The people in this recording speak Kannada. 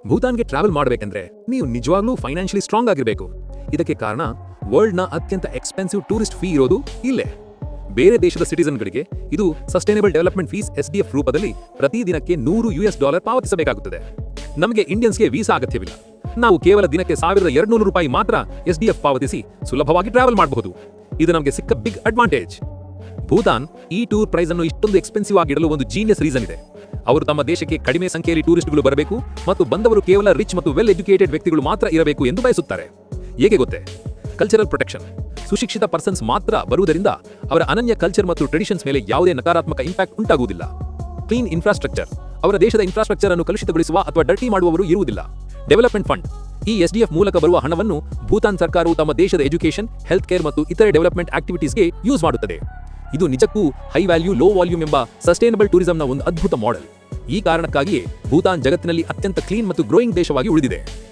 ಭೂತಾನ್ಗೆ ಟ್ರಾವೆಲ್ ಮಾಡಬೇಕೆಂದ್ರೆ ನೀವು ನಿಜವಾಗ್ಲೂ ಫೈನಾನ್ಷಿಯಲಿ ಸ್ಟ್ರಾಂಗ್ ಆಗಿರಬೇಕು. ಇದಕ್ಕೆ ಕಾರಣ ವರ್ಲ್ಡ್ನ ಅತ್ಯಂತ ಎಕ್ಸ್ಪೆನ್ಸಿವ್ ಟೂರಿಸ್ಟ್ ಫೀ ಇರೋದು ಇಲ್ಲೇ. ಬೇರೆ ದೇಶದ ಸಿಟಿಸನ್ಗಳಿಗೆ ಇದು ಸಸ್ಟೈನಬಲ್ ಡೆವಲಪ್ಮೆಂಟ್ ಫೀಸ್ SDF ರೂಪದಲ್ಲಿ ಪ್ರತಿ ದಿನಕ್ಕೆ $100 ಪಾವತಿಸಬೇಕಾಗುತ್ತದೆ. ನಮಗೆ ಇಂಡಿಯನ್ಸ್ಗೆ ವೀಸಾ ಅಗತ್ಯವಿಲ್ಲ. ನಾವು ಕೇವಲ ದಿನಕ್ಕೆ $1,200 ಮಾತ್ರ SDF ಪಾವತಿಸಿ ಸುಲಭವಾಗಿ ಟ್ರಾವೆಲ್ ಮಾಡಬಹುದು. ಇದು ನಮಗೆ ಸಿಕ್ಕ ಬಿಗ್ ಅಡ್ವಾಂಟೇಜ್. ಭೂತಾನ್ ಈ ಟೂರ್ ಪ್ರೈಸ್ ಅನ್ನು ಇಷ್ಟೊಂದು ಎಕ್ಸ್ಪೆನ್ಸಿವ್ ಆಗಿಡಲು ಒಂದು ಜೀನಿಯಸ್ ರೀಸನ್ ಇದೆ. ಅವರು ತಮ್ಮ ದೇಶಕ್ಕೆ ಕಡಿಮೆ ಸಂಖ್ಯೆಯಲ್ಲಿ ಟೂರಿಸ್ಟ್ಗಳು ಬರಬೇಕು ಮತ್ತು ಬಂದವರು ಕೇವಲ ರಿಚ್ ಮತ್ತು ವೆಲ್ ಎಜುಕೇಟೆಡ್ ವ್ಯಕ್ತಿಗಳು ಮಾತ್ರ ಇರಬೇಕು ಎಂದು ಬಯಸುತ್ತಾರೆ. ಏಕೆ ಗೊತ್ತೇ? Cultural protection. ಸುಶಿಕ್ಷಿತ ಪರ್ಸನ್ಸ್ ಮಾತ್ರ ಬರುವುದರಿಂದ ಅವರ ಅನನ್ಯ ಕಲ್ಚರ್ ಮತ್ತು ಟ್ರೆಡಿಷನ್ಸ್ ಮೇಲೆ ಯಾವುದೇ ನಕಾರಾತ್ಮಕ ಇಂಪ್ಯಾಕ್ಟ್ ಉಂಟಾಗುವುದಿಲ್ಲ. Clean infrastructure. ಅವರ ದೇಶದ ಇನ್ಫ್ರಾಸ್ಟ್ರಕ್ಚರ್ ಅನ್ನು ಕಲುಷಿತಗೊಳಿಸುವ ಅಥವಾ ಡರ್ಟಿ ಮಾಡುವವರು ಇರುವುದಿಲ್ಲ. Development fund. ಈ SDF ಮೂಲಕ ಬರುವ ಹಣವನ್ನು ಭೂತಾನ್ ಸರ್ಕಾರವು ತಮ್ಮ ದೇಶದ ಎಜುಕೇಷನ್, ಹೆಲ್ತ್ ಕೇರ್ ಮತ್ತು ಇತರೆ ಡೆವಲಪ್ಮೆಂಟ್ ಆಕ್ಟಿವಿಟೀಸ್ಗೆ ಯೂಸ್ ಮಾಡುತ್ತದೆ. ಇದು ನಿಜಕ್ಕೂ ಹೈ ವ್ಯಾಲ್ಯೂ ಲೋ ವಾಲ್ಯೂಮ್ ಎಂಬ ಸಸ್ಟೈನಬಲ್ ಟೂರಿಸಂನ ಒಂದು ಅದ್ಭುತ ಮಾಡೆಲ್. ಈ ಕಾರಣಕ್ಕಾಗಿಯೇ ಭೂತಾನ್ ಜಗತ್ತಿನಲ್ಲಿ ಅತ್ಯಂತ ಕ್ಲೀನ್ ಮತ್ತು ಗ್ರೋಯಿಂಗ್ ದೇಶವಾಗಿ ಉಳಿದಿದೆ.